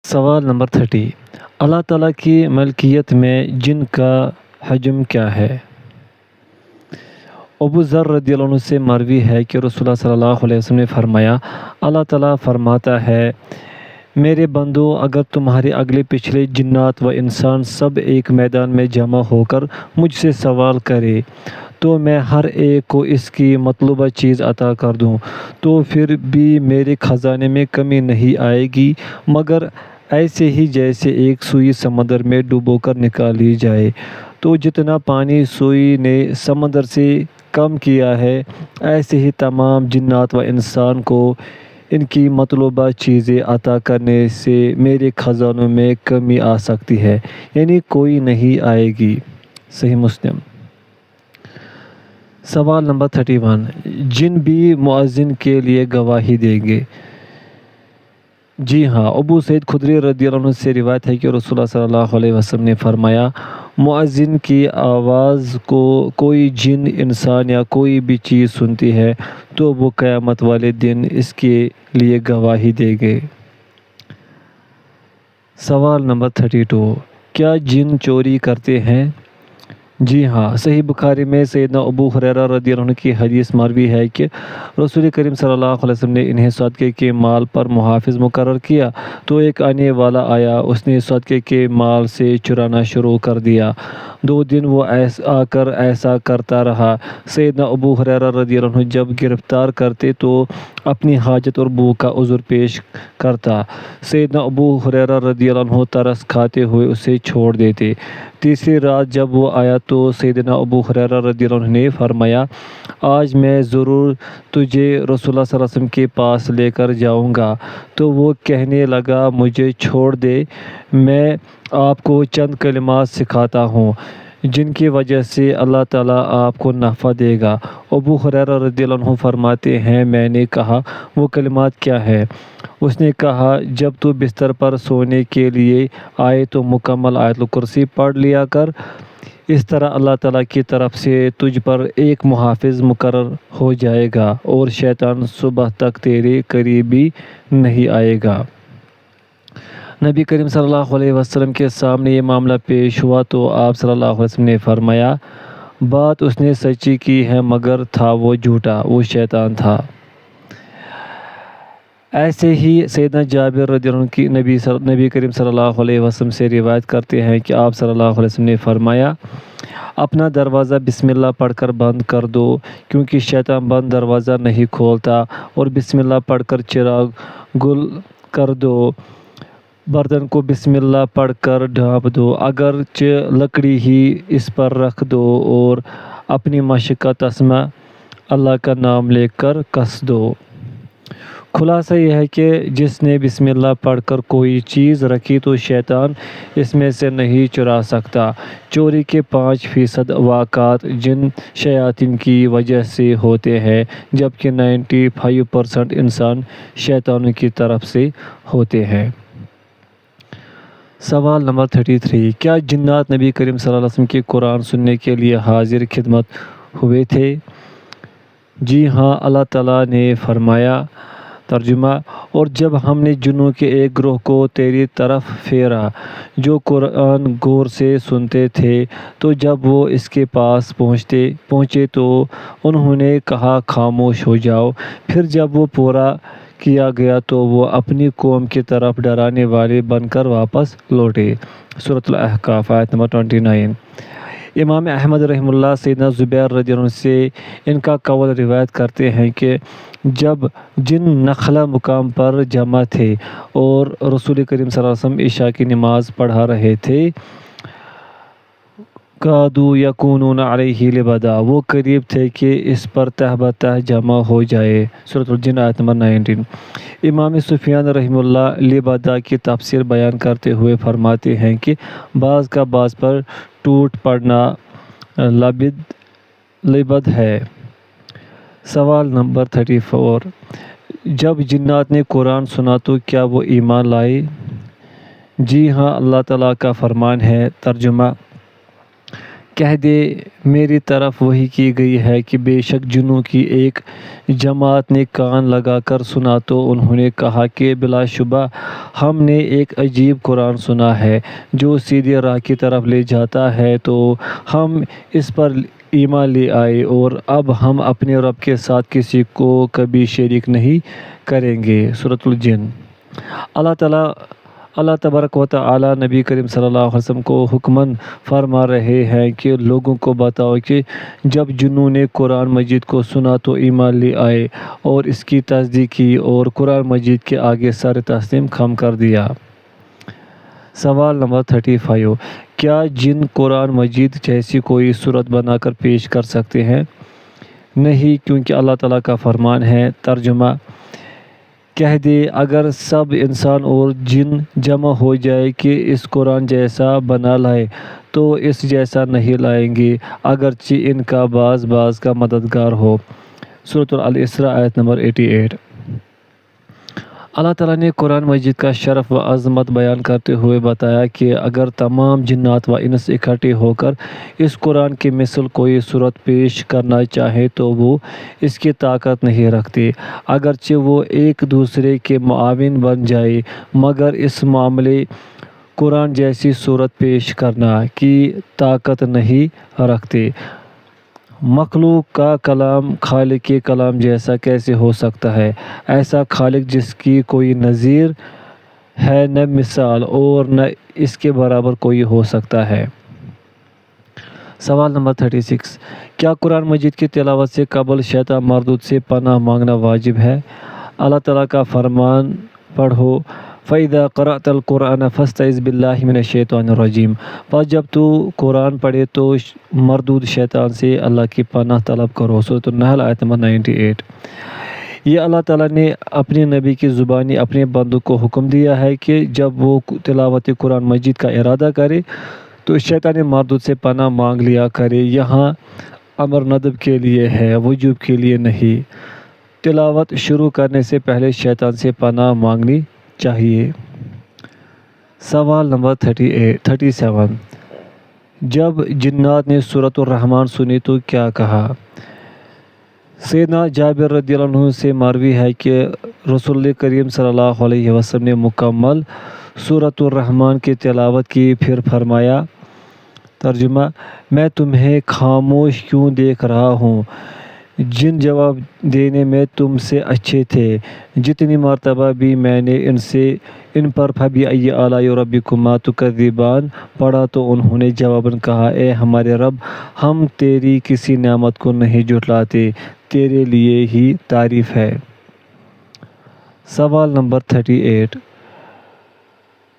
سوال نمبر 30، اللہ تعالیٰ کی ملکیت میں جن کا حجم کیا ہے؟ ابو ذر رضی اللہ عنہ سے مروی ہے کہ رسول اللہ صلی اللہ علیہ وسلم نے فرمایا، اللہ تعالیٰ فرماتا ہے، میرے بندو، اگر تمہارے اگلے پچھلے جنات و انسان سب ایک میدان میں جمع ہو کر مجھ سے سوال کرے تو میں ہر ایک کو اس کی مطلوبہ چیز عطا کر دوں تو پھر بھی میرے خزانے میں کمی نہیں آئے گی مگر ایسے ہی جیسے ایک سوئی سمندر میں ڈبو کر نکالی جائے۔ تو جتنا پانی سوئی نے سمندر سے کم کیا ہے، ایسے ہی تمام جنات و انسان کو ان کی مطلوبہ چیزیں عطا کرنے سے میرے خزانوں میں کمی آ سکتی ہے، یعنی کوئی نہیں آئے گی۔ صحیح مسلم۔ سوال نمبر 31، جن بھی مؤذن کے لیے گواہی دیں گے؟ جی ہاں، ابو سعید خدری رضی اللہ عنہ سے روایت ہے کہ رسول اللہ صلی اللہ علیہ وسلم نے فرمایا، مؤذن کی آواز کو کوئی جن، انسان یا کوئی بھی چیز سنتی ہے تو وہ قیامت والے دن اس کے لیے گواہی دے گے۔ سوال نمبر 32، کیا جن چوری کرتے ہیں؟ جی ہاں، صحیح بخاری میں سیدنا ابو ہریرہ رضی اللہ عنہ کی حدیث مروی ہے کہ رسول کریم صلی اللہ علیہ وسلم نے انہیں صدقے کے مال پر محافظ مقرر کیا تو ایک آنے والا آیا، اس نے صدقے کے مال سے چرانا شروع کر دیا۔ 2 دن وہ آ کر ایسا کرتا رہا۔ سیدنا ابو ہریرہ رضی اللہ عنہ جب گرفتار کرتے تو اپنی حاجت اور بھوک کا عذر پیش کرتا۔ سیدنا ابو ہریرہ رضی اللہ عنہ ترس کھاتے ہوئے اسے چھوڑ دیتے۔ تیسری رات جب وہ آیا تو سیدنا ابو ہریرہ رضی اللہ عنہ نے فرمایا، آج میں ضرور تجھے رسول اللہ صلی اللہ علیہ وسلم کے پاس لے کر جاؤں گا۔ تو وہ کہنے لگا، مجھے چھوڑ دے، میں آپ کو چند کلمات سکھاتا ہوں جن کی وجہ سے اللہ تعالیٰ آپ کو نفع دے گا۔ ابو ہریرہ رضی اللہ عنہ فرماتے ہیں، میں نے کہا، وہ کلمات کیا ہے؟ اس نے کہا، جب تو بستر پر سونے کے لیے آئے تو مکمل آیت الکرسی پڑھ لیا کر، اس طرح اللہ تعالیٰ کی طرف سے تجھ پر ایک محافظ مقرر ہو جائے گا اور شیطان صبح تک تیرے قریب بھی نہیں آئے گا۔ نبی کریم صلی اللہ علیہ وسلم کے سامنے یہ معاملہ پیش ہوا تو آپ صلی اللہ علیہ وسلم نے فرمایا، بات اس نے سچی کی ہے مگر تھا وہ جھوٹا، وہ شیطان تھا۔ ایسے ہی سیدنا جابر رضی اللہ عنہ کی نبی کریم صلی اللہ علیہ وسلم سے روایت کرتے ہیں کہ آپ صلی اللہ علیہ وسلم نے فرمایا، اپنا دروازہ بسم اللہ پڑھ کر بند کر دو، کیونکہ شیطان بند دروازہ نہیں کھولتا، اور بسم اللہ پڑھ کر چراغ گل کر دو، برتن کو بسم اللہ پڑھ کر ڈھانپ دو، اگرچہ لکڑی ہی اس پر رکھ دو، اور اپنی مشق کا تسمہ اللہ کا نام لے کر کس دو۔ خلاصہ یہ ہے کہ جس نے بسم اللہ پڑھ کر کوئی چیز رکھی تو شیطان اس میں سے نہیں چرا سکتا۔ چوری کے 5% واقعات جن شیاطین کی وجہ سے ہوتے ہیں، جبکہ 95% انسان شیطانوں کی طرف سے ہوتے ہیں۔ سوال نمبر 33، کیا جنات نبی کریم صلی اللہ علیہ وسلم کی قرآن سننے کے لیے حاضر خدمت ہوئے تھے؟ جی ہاں، اللہ تعالیٰ نے فرمایا، ترجمہ، اور جب ہم نے جنوں کے ایک گروہ کو تیری طرف پھیرا جو قرآن غور سے سنتے تھے تو جب وہ اس کے پاس پہنچے تو انہوں نے کہا، خاموش ہو جاؤ، پھر جب وہ پورا کیا گیا تو وہ اپنی قوم کی طرف ڈرانے والے بن کر واپس لوٹے۔ سورۃ الاحقاف آیت نمبر 29۔ امام احمد رحمہ اللہ سیدنا زبیر رضی اللہ عنہ سے ان کا قول روایت کرتے ہیں کہ جب جن نخلا مقام پر جمع تھے اور رسول کریم صلی اللہ علیہ وسلم عشاء کی نماز پڑھا رہے تھے، کادوا یکونون علیہ لبدا، وہ قریب تھے کہ اس پر تہ بتہ جمع ہو جائے۔ سورۃ الجن آیت نمبر 19۔ امام سفیان رحمہ اللہ لبدا کی تفسیر بیان کرتے ہوئے فرماتے ہیں کہ بعض کا بعض پر ٹوٹ پڑنا لبد ہے۔ سوال نمبر 34، جب جنات نے قرآن سنا تو کیا وہ ایمان لائے؟ جی ہاں، اللہ تعالیٰ کا فرمان ہے، ترجمہ، کہہ دے میری طرف وحی کی گئی ہے کہ بے شک جنوں کی ایک جماعت نے کان لگا کر سنا تو انہوں نے کہا کہ بلا شبہ ہم نے ایک عجیب قرآن سنا ہے جو سیدھی راہ کی طرف لے جاتا ہے، تو ہم اس پر ایمان لے آئے اور اب ہم اپنے رب کے ساتھ کسی کو کبھی شریک نہیں کریں گے۔ سورۃ الجن۔ اللہ تبارک و تعالی نبی کریم صلی اللہ علیہ وسلم کو حکماً فرما رہے ہیں کہ لوگوں کو بتاؤ کہ جب جنوں نے قرآن مجید کو سنا تو ایمان لے آئے اور اس کی تصدیق کی اور قرآن مجید کے آگے سر تسلیم خم کر دیا۔ سوال نمبر 35، کیا جن قرآن مجید جیسی کوئی صورت بنا کر پیش کر سکتے ہیں؟ نہیں، کیونکہ اللہ تعالیٰ کا فرمان ہے۔ ترجمہ: کہہ دے اگر سب انسان اور جن جمع ہو جائے کہ اس قرآن جیسا بنا لائے تو اس جیسا نہیں لائیں گے، اگرچہ ان کا بعض کا مددگار ہو۔ سورۃ الاسراء آیت نمبر 88۔ اللہ تعالیٰ نے قرآن مجید کا شرف و عظمت بیان کرتے ہوئے بتایا کہ اگر تمام جنات و انس اکٹھے ہو کر اس قرآن کی مثل کوئی صورت پیش کرنا چاہیں تو وہ اس کی طاقت نہیں رکھتے، اگرچہ وہ ایک دوسرے کے معاون بن جائیں، مگر اس معاملے قرآن جیسی صورت پیش کرنا کی طاقت نہیں رکھتے۔ مخلوق کا کلام خالق کے کلام جیسا کیسے ہو سکتا ہے؟ ایسا خالق جس کی کوئی نظیر ہے نہ مثال اور نہ اس کے برابر کوئی ہو سکتا ہے۔ سوال نمبر 36، کیا قرآن مجید کی تلاوت سے قبل شیطان مردود سے پناہ مانگنا واجب ہے؟ اللہ تعالیٰ کا فرمان پڑھو، فَإِذَا قَرَأْتَ الْقُرْآنَ فَاسْتَعِذْ بِاللَّهِ مِنَ الشَّيْطَانِ الرَّجِيمِ۔ پس جب تو قرآن پڑھے تو مردود شیطان سے اللہ کی پناہ طلب کرو۔ سورۃ النحل آیت نمبر 98۔ یہ اللہ تعالیٰ نے اپنے نبی کی زبانی اپنے بندوں کو حکم دیا ہے کہ جب وہ تلاوت قرآن مجید کا ارادہ کرے تو شیطان مردود سے پناہ مانگ لیا کرے۔ یہاں امر ندب کے لیے ہے، وجوب کے لیے نہیں۔ تلاوت شروع کرنے سے پہلے شیطان سے پناہ مانگنی چاہیے۔ سوال نمبر 37، جب جنات نے سورۃ الرحمن سنی تو کیا کہا؟ سیدنا جابر رضی اللہ عنہ سے مروی ہے کہ رسول کریم صلی اللہ علیہ وسلم نے مکمل سورۃ الرحمن کی تلاوت کی، پھر فرمایا۔ ترجمہ: میں تمہیں خاموش کیوں دیکھ رہا ہوں؟ جن جواب دینے میں تم سے اچھے تھے، جتنی مرتبہ بھی میں نے ان پر فَبِأَيِّ آلَاءِ رَبِّكُمَا تُكَذِّبَانِ پڑھا تو انہوں نے جواباً کہا، اے ہمارے رب، ہم تیری کسی نعمت کو نہیں جھٹلاتے، تیرے لیے ہی تعریف ہے۔ سوال نمبر 38،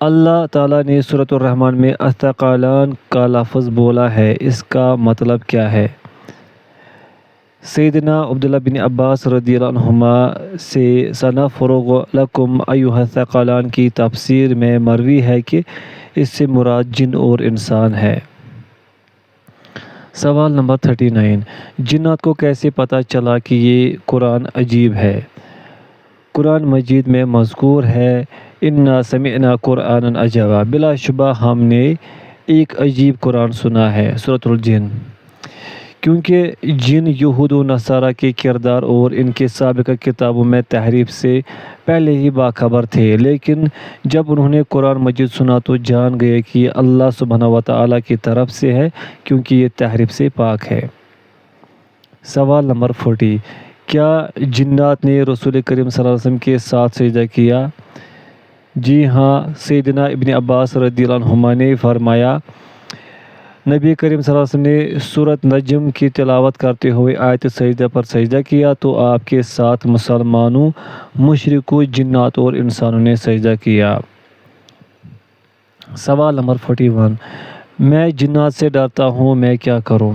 اللہ تعالیٰ نے سورۃ الرحمن میں الثقلان کا لفظ بولا ہے، اس کا مطلب کیا ہے؟ سیدنا عبداللہ بن عباس رضی اللہ عنہما سے سَنَفْرُغُ لَكُمْ أَيُّهَا الثَّقَلَانِ کی تفسیر میں مروی ہے کہ اس سے مراد جن اور انسان ہے۔ سوال نمبر 39، جنات کو کیسے پتہ چلا کہ یہ قرآن عجیب ہے؟ قرآن مجید میں مذکور ہے، اِنَّا سَمِعْنَا قُرْآنًا عَجَبًا، بلا شبہ ہم نے ایک عجیب قرآن سنا ہے۔ سورۃ الجن۔ کیونکہ جن یہود و نصارہ کے کردار اور ان کے سابقہ کتابوں میں تحریف سے پہلے ہی باخبر تھے، لیکن جب انہوں نے قرآن مجید سنا تو جان گئے کہ یہ اللہ سبحانہ و تعالیٰ کی طرف سے ہے، کیونکہ یہ تحریف سے پاک ہے۔ سوال نمبر 40، کیا جنات نے رسول کریم صلی اللہ علیہ وسلم کے ساتھ سجدہ کیا؟ جی ہاں، سیدنا ابن عباس رضی اللہ عنہما نے فرمایا، نبی کریم صلی اللہ علیہ وسلم نے سورۃ نجم کی تلاوت کرتے ہوئے آیت سجدہ پر سجدہ کیا تو آپ کے ساتھ مسلمانوں، مشرکوں، جنات اور انسانوں نے سجدہ کیا۔ سوال نمبر 41، میں جنات سے ڈرتا ہوں، میں کیا کروں؟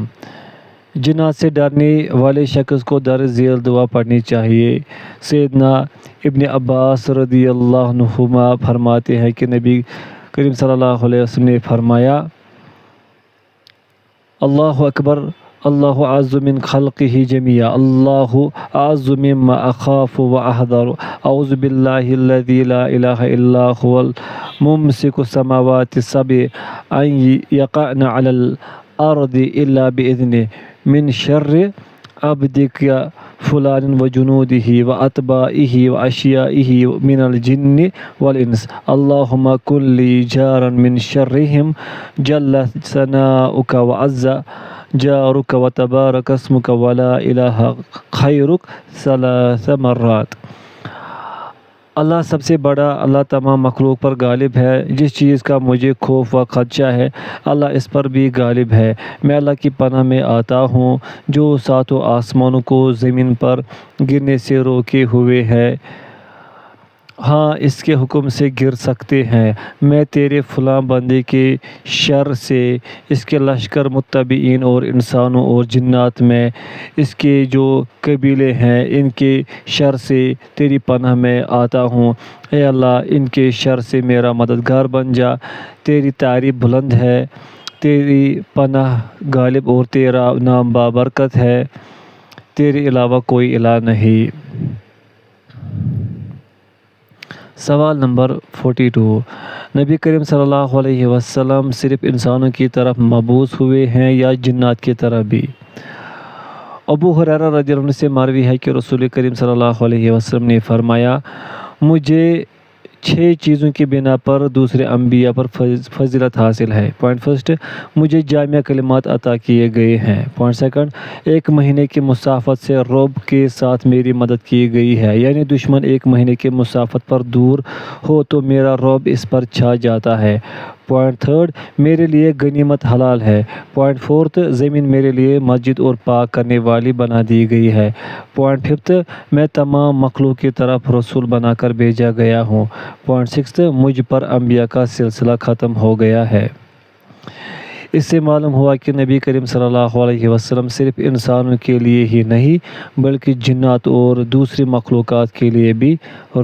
جنات سے ڈرنے والے شخص کو درج ذیل دعا پڑھنی چاہیے۔ سیدنا ابن عباس رضی اللہ عنہما فرماتے ہیں کہ نبی کریم صلی اللہ علیہ وسلم نے فرمایا، اللہ اکبر، اللہ اعز من خلقہ جمیعا، اللہ اعز مما اخاف و احذر، اعوذ باللہ الذی لا الہ الا هو الممسک السماوات السبع ان یقعن علی الارض الا باذنه من شر عبدك فلان وجنوده واتباعه واشيائه من الجن والانس اللهم كن لي جارا من شرهم جل ثناؤك وعز جارك وتبارك اسمك ولا اله خيرك 3 مرات۔ اللہ سب سے بڑا، اللہ تمام مخلوق پر غالب ہے۔ جس چیز کا مجھے خوف و خدشہ ہے اللہ اس پر بھی غالب ہے۔ میں اللہ کی پناہ میں آتا ہوں جو ساتوں آسمانوں کو زمین پر گرنے سے روکے ہوئے ہے، ہاں اس کے حکم سے گر سکتے ہیں۔ میں تیرے فلاں بندے کے شر سے، اس کے لشکر متبعین اور انسانوں اور جنات میں اس کے جو قبیلے ہیں ان کے شر سے تیری پناہ میں آتا ہوں۔ اے اللہ ان کے شر سے میرا مددگار بن جا۔ تیری تعریف بلند ہے، تیری پناہ غالب اور تیرا نام بابرکت ہے، تیرے علاوہ کوئی الہ نہیں۔ سوال نمبر 42۔ نبی کریم صلی اللہ علیہ وسلم صرف انسانوں کی طرف مبعوث ہوئے ہیں یا جنات کی طرف بھی؟ ابو ہریرہ رضی اللہ عنہ سے مروی ہے کہ رسول کریم صلی اللہ علیہ وسلم نے فرمایا، مجھے 6 چیزوں کی بنا پر دوسرے انبیاء پر فضیلت حاصل ہے۔ پوائنٹ فرسٹ، مجھے جامع کلمات عطا کیے گئے ہیں۔ پوائنٹ سیکنڈ، 1 مہینے کی مسافت سے رعب کے ساتھ میری مدد کی گئی ہے، یعنی دشمن 1 مہینے کی مسافت پر دور ہو تو میرا رعب اس پر چھا جاتا ہے۔ پوائنٹ تھرڈ، میرے لیے غنیمت حلال ہے۔ پوائنٹ فورتھ، زمین میرے لیے مسجد اور پاک کرنے والی بنا دی گئی ہے۔ پوائنٹ ففتھ، میں تمام مخلوق کی طرف رسول بنا کر بھیجا گیا ہوں۔ پوائنٹ سکستھ، مجھ پر انبیاء کا سلسلہ ختم ہو گیا ہے۔ اس سے معلوم ہوا کہ نبی کریم صلی اللہ علیہ وسلم صرف انسانوں کے لیے ہی نہیں بلکہ جنات اور دوسری مخلوقات کے لیے بھی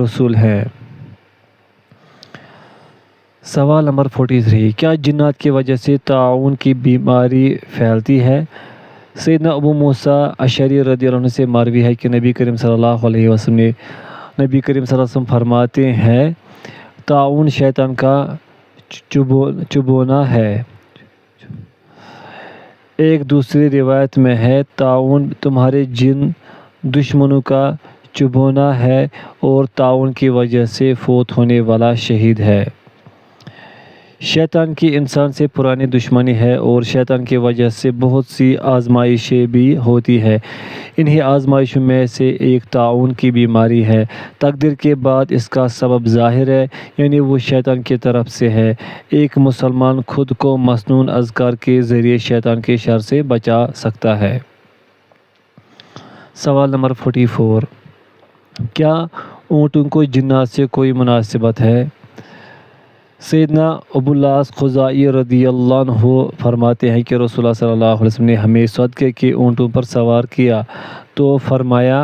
رسول ہیں۔ سوال نمبر 43۔ کیا جنات کی وجہ سے طاعون کی بیماری پھیلتی ہے؟ سیدنا ابو موسیٰ اشعری رضی اللہ عنہ سے مروی ہے کہ نبی کریم صلی اللہ علیہ وسلم فرماتے ہیں، طاعون شیطان کا چبھونا ہے۔ ایک دوسری روایت میں ہے، طاعون تمہارے جن دشمنوں کا چبھونا ہے اور طاعون کی وجہ سے فوت ہونے والا شہید ہے۔ شیطان کی انسان سے پرانی دشمنی ہے اور شیطان کی وجہ سے بہت سی آزمائشیں بھی ہوتی ہیں۔ انہی آزمائشوں میں سے ایک طاعون کی بیماری ہے۔ تقدیر کے بعد اس کا سبب ظاہر ہے، یعنی وہ شیطان کی طرف سے ہے۔ ایک مسلمان خود کو مسنون اذکار کے ذریعے شیطان کے شر سے بچا سکتا ہے۔ سوال نمبر 44۔ کیا اونٹوں کو جنات سے کوئی مناسبت ہے؟ سیدنا ابو العاص خزاعی رضی اللہ عنہ فرماتے ہیں کہ رسول اللہ صلی اللہ علیہ وسلم نے ہمیں صدقے کے اونٹوں پر سوار کیا تو فرمایا،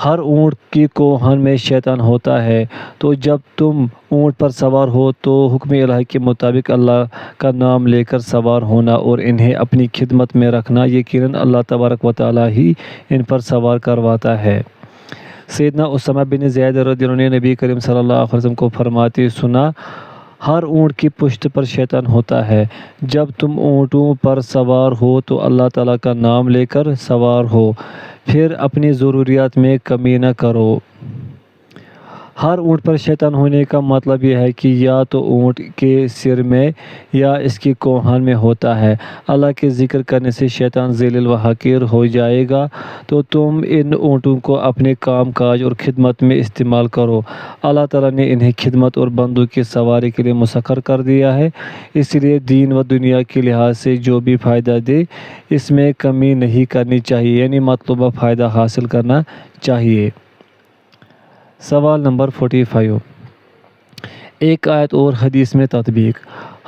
ہر اونٹ کی کوہن میں شیطان ہوتا ہے، تو جب تم اونٹ پر سوار ہو تو حکم الہی کے مطابق اللہ کا نام لے کر سوار ہونا اور انہیں اپنی خدمت میں رکھنا، یقیناً اللہ تبارک و تعالیٰ ہی ان پر سوار کرواتا ہے۔ سیدنا اسامہ بن زید رضی اللہ عنہ نے نبی کریم صلی اللہ علیہ وسلم کو فرماتے سنا، ہر اونٹ کی پشت پر شیطان ہوتا ہے، جب تم اونٹوں پر سوار ہو تو اللہ تعالیٰ کا نام لے کر سوار ہو، پھر اپنی ضروریات میں کمی نہ کرو۔ ہر اونٹ پر شیطان ہونے کا مطلب یہ ہے کہ یا تو اونٹ کے سر میں یا اس کی کوہان میں ہوتا ہے۔ اللہ کے ذکر کرنے سے شیطان ذلیل و حقیر ہو جائے گا، تو تم ان اونٹوں کو اپنے کام کاج اور خدمت میں استعمال کرو۔ اللہ تعالیٰ نے انہیں خدمت اور بندوں کی سواری کے لیے مسخر کر دیا ہے، اس لیے دین و دنیا کے لحاظ سے جو بھی فائدہ دے اس میں کمی نہیں کرنی چاہیے، یعنی مطلوبہ فائدہ حاصل کرنا چاہیے۔ سوال نمبر 45۔ ایک آیت اور حدیث میں تطبیق۔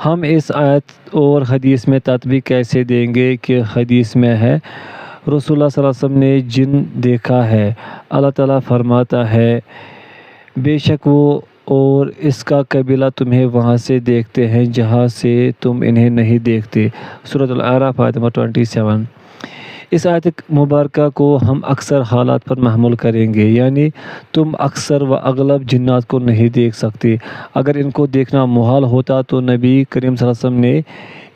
ہم اس آیت اور حدیث میں تطبیق کیسے دیں گے کہ حدیث میں ہے رسول اللہ صلی اللہ علیہ وسلم نے جن دیکھا ہے، اللہ تعالیٰ فرماتا ہے بے شک وہ اور اس کا قبیلہ تمہیں وہاں سے دیکھتے ہیں جہاں سے تم انہیں نہیں دیکھتے۔ سورۃ الاعراف آیت نمبر 27۔ اس آیت مبارکہ کو ہم اکثر حالات پر محمول کریں گے، یعنی تم اکثر و اغلب جنات کو نہیں دیکھ سکتے۔ اگر ان کو دیکھنا محال ہوتا تو نبی کریم صلی اللہ علیہ وسلم نے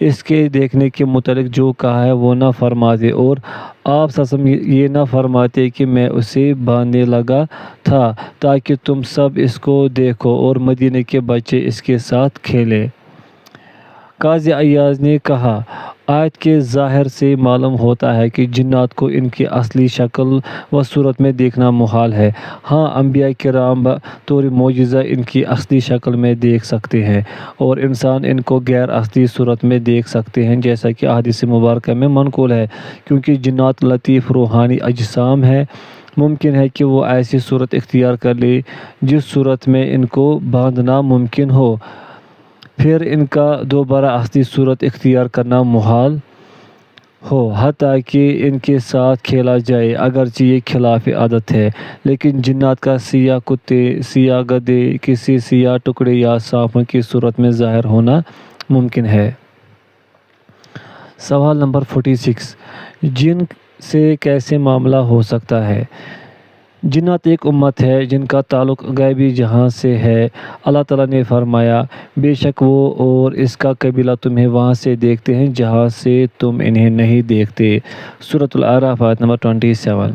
اس کے دیکھنے کے متعلق جو کہا ہے وہ نہ فرماتے، اور آپ صلی اللہ علیہ وسلم یہ نہ فرماتے کہ میں اسے باندھنے لگا تھا تاکہ تم سب اس کو دیکھو اور مدینے کے بچے اس کے ساتھ کھیلیں۔ قاضی عیاض نے کہا، آیت کے ظاہر سے معلوم ہوتا ہے کہ جنات کو ان کی اصلی شکل و صورت میں دیکھنا محال ہے۔ ہاں، انبیاء کرام بطور معجزہ ان کی اصلی شکل میں دیکھ سکتے ہیں، اور انسان ان کو غیر اصلی صورت میں دیکھ سکتے ہیں، جیسا کہ احادیث مبارکہ میں منقول ہے، کیونکہ جنات لطیف روحانی اجسام ہیں۔ ممکن ہے کہ وہ ایسی صورت اختیار کر لے جس صورت میں ان کو باندھنا ممکن ہو، پھر ان کا دوبارہ اصلی صورت اختیار کرنا محال ہو، حتیٰ کہ ان کے ساتھ کھیلا جائے، اگرچہ یہ خلاف عادت ہے۔ لیکن جنات کا سیاہ کتے، سیاہ گدھے، کسی سیاہ ٹکڑے یا سانپوں کی صورت میں ظاہر ہونا ممکن ہے۔ سوال نمبر 46، جن سے کیسے معاملہ ہو سکتا ہے؟ جنات ایک امت ہے جن کا تعلق غیبی جہاں سے ہے۔ اللہ تعالیٰ نے فرمایا، بے شک وہ اور اس کا قبیلہ تمہیں وہاں سے دیکھتے ہیں جہاں سے تم انہیں نہیں دیکھتے۔ سورۃ الاعراف آیت نمبر 27۔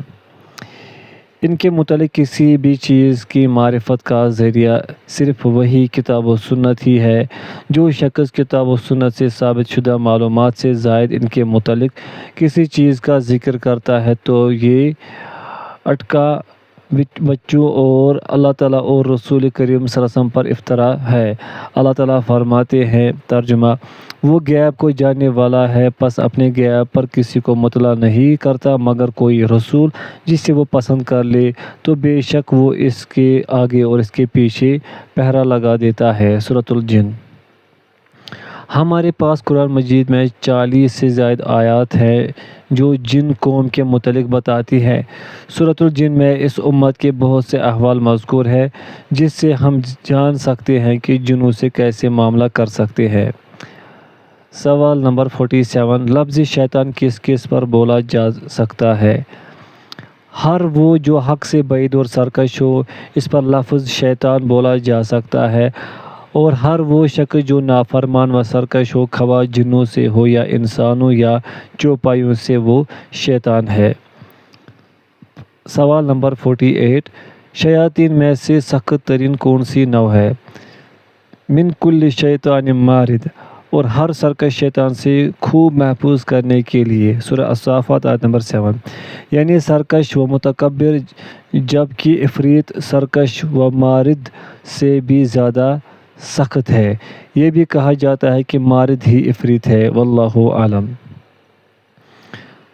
ان کے متعلق کسی بھی چیز کی معرفت کا ذریعہ صرف وحی کتاب و سنت ہی ہے۔ جو شخص کتاب و سنت سے ثابت شدہ معلومات سے زائد ان کے متعلق کسی چیز کا ذکر کرتا ہے تو یہ اٹکا بچوں اور اللہ تعالیٰ اور رسول کریم صلی اللہ علیہ وسلم پر افطرا ہے۔ اللہ تعالیٰ فرماتے ہیں، ترجمہ: وہ غیب کو جاننے والا ہے، پس اپنے غیب پر کسی کو مطلع نہیں کرتا مگر کوئی رسول جسے وہ پسند کر لے، تو بے شک وہ اس کے آگے اور اس کے پیچھے پہرا لگا دیتا ہے۔ سورۃ الجن۔ ہمارے پاس قرآن مجید میں 40 سے زائد آیات ہیں جو جن قوم کے متعلق بتاتی ہیں۔ سورۃ الجن میں اس امت کے بہت سے احوال مذکور ہیں جس سے ہم جان سکتے ہیں کہ جنوں سے کیسے معاملہ کر سکتے ہیں۔ سوال نمبر 47، لفظ شیطان کس کس پر بولا جا سکتا ہے؟ ہر وہ جو حق سے بعید اور سرکش ہو، اس پر لفظ شیطان بولا جا سکتا ہے، اور ہر وہ شخص جو نافرمان و سرکش ہو، خواہ جنوں سے ہو یا انسانوں یا چوپائیوں سے، وہ شیطان ہے۔ سوال نمبر 48، شیاطین میں سے سخت ترین کون سی نوع ہے؟ من کل شیطان مارد، اور ہر سرکش شیطان سے خوب محفوظ کرنے کے لیے۔ سورہ الصافات آیت نمبر 7۔ یعنی سرکش و متکبر، جبکہ عفریت سرکش و مارد سے بھی زیادہ سخت ہے۔ یہ بھی کہا جاتا ہے کہ مارد ہی عفریت ہے، واللہ اعلم۔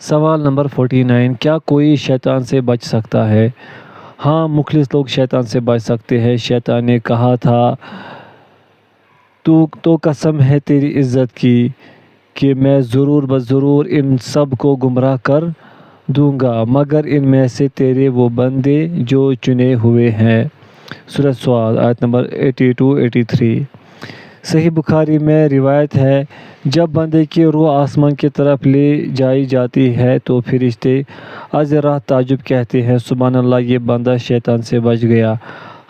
سوال نمبر 49، کیا کوئی شیطان سے بچ سکتا ہے؟ ہاں، مخلص لوگ شیطان سے بچ سکتے ہیں۔ شیطان نے کہا تھا، تو قسم ہے تیری عزت کی کہ میں ضرور بضرور ان سب کو گمراہ کر دوں گا مگر ان میں سے تیرے وہ بندے جو چنے ہوئے ہیں۔ سورہ صاد آیت نمبر 82-83۔ صحیح بخاری میں روایت ہے، جب بندے کی روح آسمان کی طرف لے جائی جاتی ہے تو فرشتے از راہ تعجب کہتے ہیں، سبحان اللہ، یہ بندہ شیطان سے بچ گیا،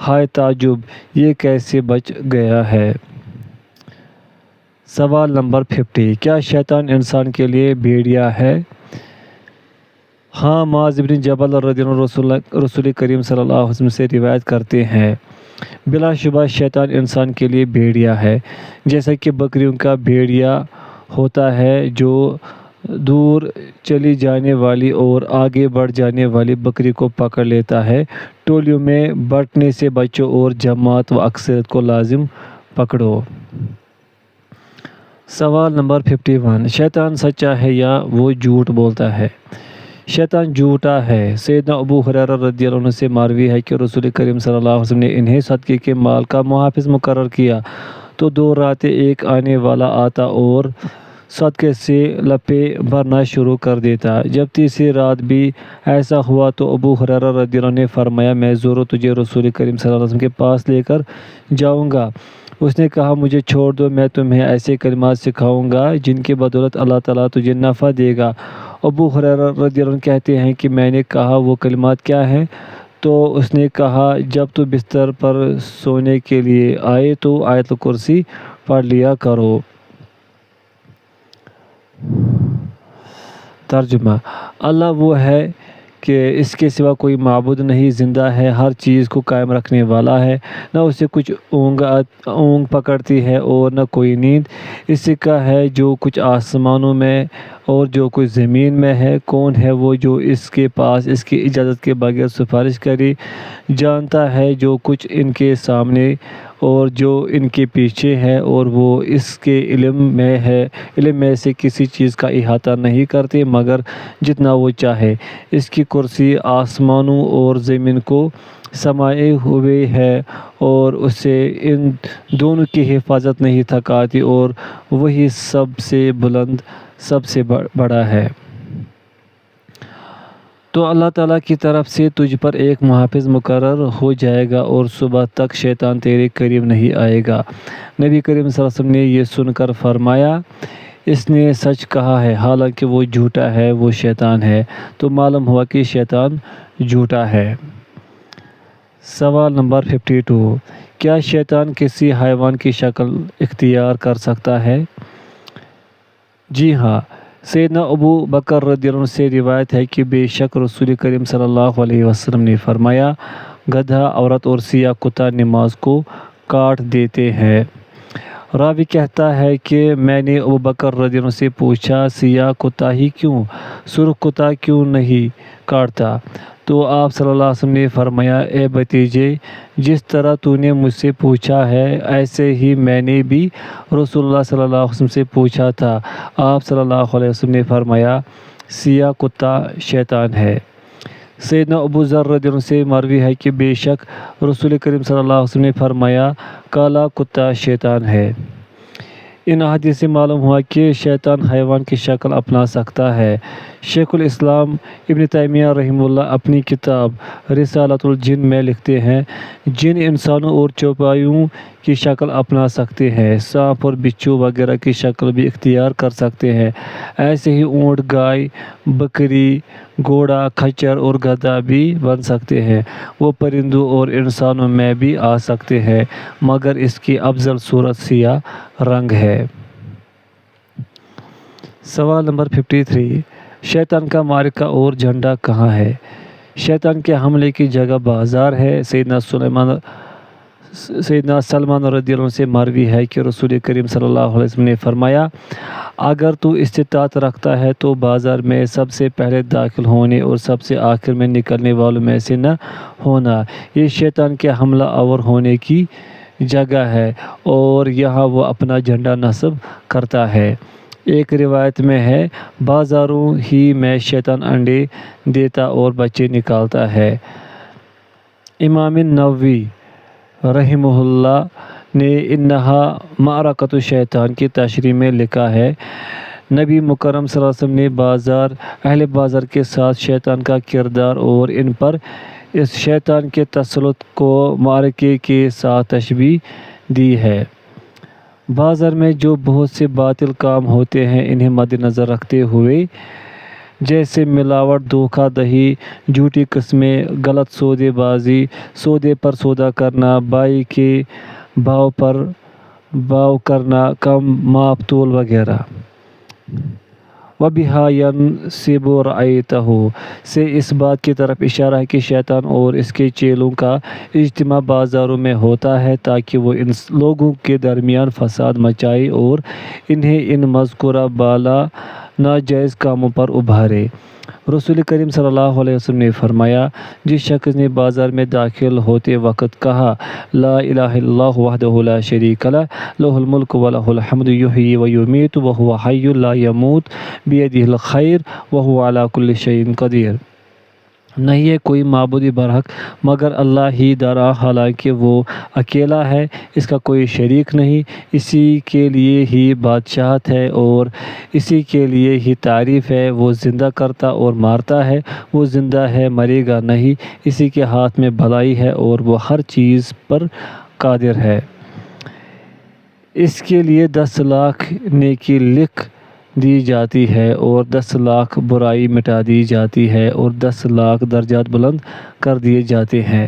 ہائے تعجب، یہ کیسے بچ گیا ہے۔ سوال نمبر 50، کیا شیطان انسان کے لیے بھیڑیا ہے؟ ہاں، معاذ بن جبل رضی اللہ عنہ رسول کریم صلی اللہ علیہ وسلم سے روایت کرتے ہیں، بلا شبہ شیطان انسان کے لیے بھیڑیا ہے، جیسا کہ بکریوں کا بھیڑیا ہوتا ہے جو دور چلی جانے والی اور آگے بڑھ جانے والی بکری کو پکڑ لیتا ہے۔ ٹولیوں میں بٹنے سے بچو اور جماعت و اکثریت کو لازم پکڑو۔ سوال نمبر 51، شیطان سچا ہے یا وہ جھوٹ بولتا ہے؟ شیطان جھوٹا ہے۔ سیدنا ابو ہریرہ رضی اللہ عنہ سے مروی ہے کہ رسول کریم صلی اللہ علیہ وسلم نے انہیں صدقے کے مال کا محافظ مقرر کیا تو 2 راتیں ایک آنے والا آتا اور صدقے سے لپیں بھرنا شروع کر دیتا۔ جب تیسری رات بھی ایسا ہوا تو ابو ہریرہ رضی اللہ عنہ نے فرمایا، میں ضرور تجھے رسول کریم صلی اللہ علیہ وسلم کے پاس لے کر جاؤں گا۔ اس نے کہا، مجھے چھوڑ دو، میں تمہیں ایسے کلمات سکھاؤں گا جن کی بدولت اللہ تعالیٰ تجھے نفع دے گا ابو ہریرہ رضی اللہ عنہ کہتے ہیں کہ میں نے کہا وہ کلمات کیا ہیں؟ تو اس نے کہا جب تو بستر پر سونے کے لیے آئے تو آیت الکرسی پڑھ لیا کرو۔ ترجمہ: اللہ وہ ہے کہ اس کے سوا کوئی معبود نہیں، زندہ ہے، ہر چیز کو قائم رکھنے والا ہے، نہ اسے کچھ اونگ پکڑتی ہے اور نہ کوئی نیند۔ اسی کا ہے جو کچھ آسمانوں میں اور جو کچھ زمین میں ہے۔ کون ہے وہ جو اس کے پاس اس کی اجازت کے بغیر سفارش کرے؟ جانتا ہے جو کچھ ان کے سامنے اور جو ان کے پیچھے ہے، اور وہ اس کے علم میں سے کسی چیز کا احاطہ نہیں کرتے مگر جتنا وہ چاہے۔ اس کی کرسی آسمانوں اور زمین کو سمائے ہوئے ہے اور اسے ان دونوں کی حفاظت نہیں تھکاتی، اور وہی سب سے بلند، سب سے بڑا ہے۔ تو اللہ تعالیٰ کی طرف سے تجھ پر ایک محافظ مقرر ہو جائے گا اور صبح تک شیطان تیرے قریب نہیں آئے گا۔ نبی کریم صلی اللہ علیہ وسلم نے یہ سن کر فرمایا، اس نے سچ کہا ہے، حالانکہ وہ جھوٹا ہے، وہ شیطان ہے۔ تو معلوم ہوا کہ شیطان جھوٹا ہے۔ سوال نمبر 52، کیا شیطان کسی حیوان کی شکل اختیار کر سکتا ہے؟ جی ہاں، سیدنا ابو بکر رضی اللہ عنہ سے روایت ہے کہ بے شک رسول کریم صلی اللہ علیہ وسلم نے فرمایا، گدھا، عورت اور سیاہ کتا نماز کو کاٹ دیتے ہیں۔ راوی کہتا ہے کہ میں نے ابو بکر رضی اللہ عنہ سے پوچھا، سیاہ کتا ہی کیوں، سرخ کتا کیوں نہیں کاٹتا؟ تو آپ صلی اللہ علیہ وسلم نے فرمایا، اے بھتیجے، جس طرح تو نے مجھ سے پوچھا ہے ایسے ہی میں نے بھی رسول اللہ صلی اللہ علیہ وسلم سے پوچھا تھا۔ آپ صلی اللہ علیہ وسلم نے فرمایا، سیاہ کتا شیطان ہے۔ سیدنا ابو ذر رضی اللہ عنہ سے مروی ہے کہ بے شک رسول کریم صلی اللہ علیہ وسلم نے فرمایا، کالا کتا شیطان ہے۔ ان احادیث سے معلوم ہوا کہ شیطان حیوان کی شکل اپنا سکتا ہے۔ شیخ الاسلام ابن تیمیہ رحمہ اللہ اپنی کتاب رسالۃ الجن میں لکھتے ہیں، جن انسانوں اور چوپایوں کی شکل اپنا سکتے ہیں، سانپ اور بچھو وغیرہ کی شکل بھی اختیار کر سکتے ہیں۔ ایسے ہی اونٹ، گائے، بکری، گھوڑا، خچر اور گدھا بھی بن سکتے ہیں۔ وہ پرندوں اور انسانوں میں بھی آ سکتے ہیں، مگر اس کی افضل صورت سیاہ رنگ ہے۔ سوال نمبر 53، شیطان کا معرکہ اور جھنڈا کہاں ہے؟ شیطان کے حملے کی جگہ بازار ہے۔ سیدنا سلمان رضی اللہ عنہ سے مروی ہے کہ رسول کریم صلی اللہ علیہ وسلم نے فرمایا، اگر تو استطاعت رکھتا ہے تو بازار میں سب سے پہلے داخل ہونے اور سب سے آخر میں نکلنے والوں میں سے نہ ہونا۔ یہ شیطان کے حملہ آور ہونے کی جگہ ہے اور یہاں وہ اپنا جھنڈا نصب کرتا ہے۔ ایک روایت میں ہے، بازاروں ہی میں شیطان انڈے دیتا اور بچے نکالتا ہے۔ امام نووی رحمہ اللہ نے انہا معرکۃ الشیطان کی تشریح میں لکھا ہے، نبی مکرم صلی اللہ علیہ وسلم نے اہل بازار کے ساتھ شیطان کا کردار اور ان پر اس شیطان کے تسلط کو معرکے کے ساتھ تشبیہ دی ہے۔ بازار میں جو بہت سے باطل کام ہوتے ہیں، انہیں مد نظر رکھتے ہوئے، جیسے ملاوٹ، دھوکہ دہی، جھوٹی قسمیں، غلط سودے بازی، سودے پر سودا کرنا، بائی کے بھاؤ پر بھاؤ کرنا، کم ماپ تول وغیرہ۔ وَبِهَا يَنْصِبُ رَأَيْتَهُ سے اس بات کی طرف اشارہ ہے کہ شیطان اور اس کے چیلوں کا اجتماع بازاروں میں ہوتا ہے تاکہ وہ ان لوگوں کے درمیان فساد مچائے اور انہیں ان مذکورہ بالا ناجائز کاموں پر ابھارے۔ رسول کریم صلی اللہ علیہ وسلم نے فرمایا، جس شخص نے بازار میں داخل ہوتے وقت کہا، لا الہ الا اللہ وحدہ لا شریک لہ، لہ الملک ولہ الحمد، یحیی ویمیت وہو حی لا یموت، بیدہ الخیر وہو علی کل شیء قدیر، نہیں ہے کوئی معبود برحق مگر اللہ ہی درا، حالانکہ وہ اکیلا ہے، اس کا کوئی شریک نہیں، اسی کے لیے ہی بادشاہت ہے اور اسی کے لیے ہی تعریف ہے، وہ زندہ کرتا اور مارتا ہے، وہ زندہ ہے مرے گا نہیں، اسی کے ہاتھ میں بھلائی ہے اور وہ ہر چیز پر قادر ہے۔ اس کے لیے 10 لاکھ نیکی لکھ دی جاتی ہے اور 10 لاکھ برائی مٹا دی جاتی ہے اور 10 لاکھ درجات بلند کر دیے جاتے ہیں۔